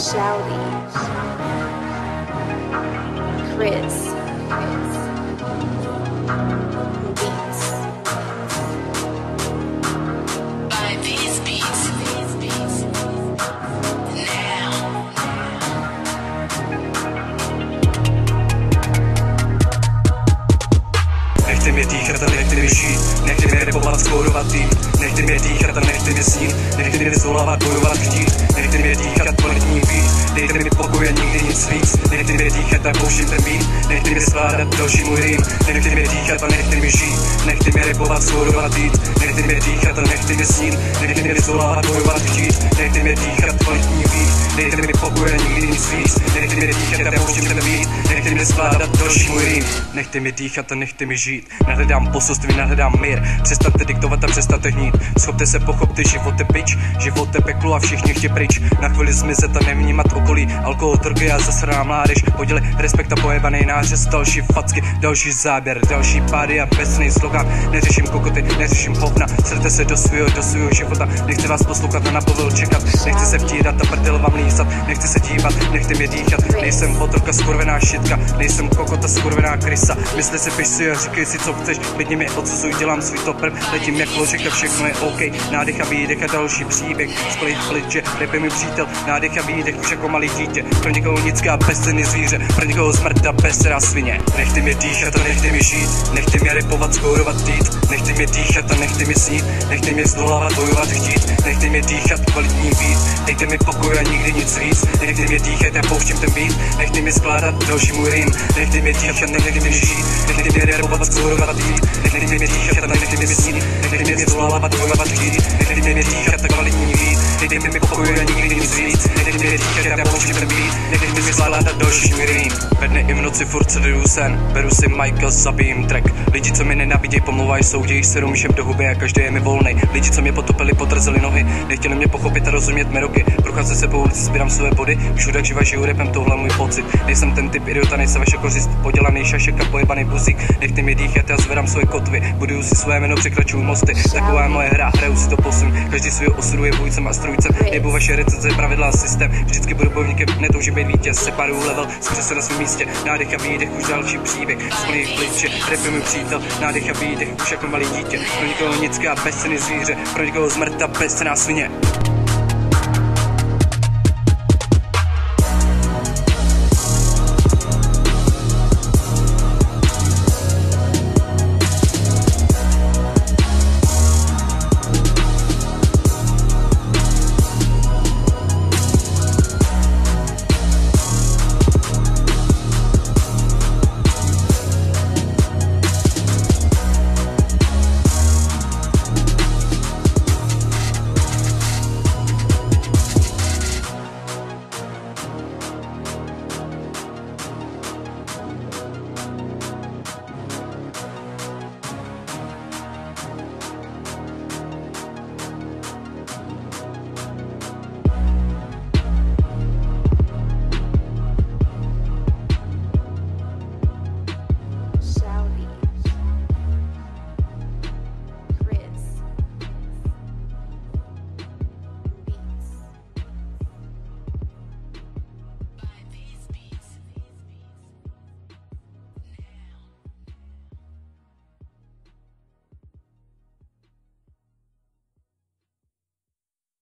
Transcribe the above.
Shouty, Chris, Beats. By these beats, now. Nechte mě dýchat a nechte mě žít, nechte mě repovat, skórovat tým. Nechte mě dýchat a nechte mě snít, nechte mě vyzvolávat, bojovat, chtít. Nechte mě dýchat, kvalitní beat, dejte mi pokoj a nikdy nic víc. Nechte mě dýchat a pouštím ten beat, nechte mě skládat další můj rým. Nechte mě dýchat a nechte mě žít, nechte mě repovat, skórovat tým. Nechte mě dýchat a nechte mě snít, nechte mě vyzvolávat, bojovat, chtít. Nechte mě dýchat, kvalitní beat, dejte mi pokoj a nikdy nic víc. Nechte mě dýchat a pouštím ten beat, nechte mě skládat další můj rým. Nechte mě dýchat a nechte mi žít. Nahledám poselství, nahledám mír. Přestaňte diktovat a přestaňte hnít. Schopte se, pochopte, život je bič, život je peklo a všichni chtě pryč. Na chvíli zmizet a nevnímat okolí. Alkohol, drogy a zasraná mládež. Poděli respekt a pojebanej nářez. Další facky, další záběr, další pády a pesný slogan. Neřeším kokoty, neřeším hovna. Srte se do svýho života. Nechci vás poslouchat a na povel čekat. Nechci se vtírat a prdel vám lísat. Nechci se dívat, nechte mě dýchat. Nejsem otroka, skurvená šitka. Nejsem kokota, skurvená krysa. Mysli si, piš si a říkej si, co chceš, lidi mě odsuzují, dělám svůj topr, letím jak ložek a všechno je OK. Nádech a výdech a další příběh, splý že rap je mi přítel, nádech a výdech už jako malý dítě. Pro někoho lidská bezcenný zvíře, pro někoho smrt a bezcenná svině. Nechte mě dýchat a nechte mě žít, nechte mě rapovat, skórovat tít. Nechte mě dýchat a nechte mě snít, nechte mě zdolávat, bojovat, chtít. Nechte mě dýchat, kvalitní beat, dejte mi pokoj a nikdy nic víc. Nechte mě dýchat a pouštím ten beat, nechte mě skládat další můj rým. Nechte mě dýchat, nechte mě žít, nechte mě rapovat, skórovat tít. Nechte mě dýchat a nechte mě snít, nechte mě zvolávat, bojovat, chtít. Nechte mě dýchat a kvalitní beat, dejte mi pokoj a nikdy nic víc. Nechte mě dýchat a pouštím ten beat, nechte mě skládat další můj rým. Ve dne i v noci furt sleduju sen, beru si Michael, zabijím track. Lidi, co mi nenáviděj, pomlouvají, soudějí se rumíšem do huby a každý je mi volnej. Lidi, co mě potopili, potrzeli nohy, nechtěli mě pochopit a rozumět mi roky. Procházím se po ulici, sbírám své body, všude živa žiju rapem, tohle můj pocit. Nejsem ten typ idiota, nejsem vaše kořist, podělaný šašek a pojebaný buzík. Nechte mi dýchat, já zvedám svoje kotvy, buduju si své jméno, překračuju mosty. Taková je moje hra, hraju si to posun. Každý svůj osudu je bůjcem a strůjcem. Nejbu vaše recenze, pravidla a systém. Vždycky budu bojovníkem, netoužím být vítěz. Separuju level, skře se na svém místě. Nádech a výdech, už další příběh. Z plných pliče, rap je můj přítel. Nádech a výdech, už jako malý dítě. Pro někoho lidská bezcenný zvíře, pro někoho smrt a bezcenná svině.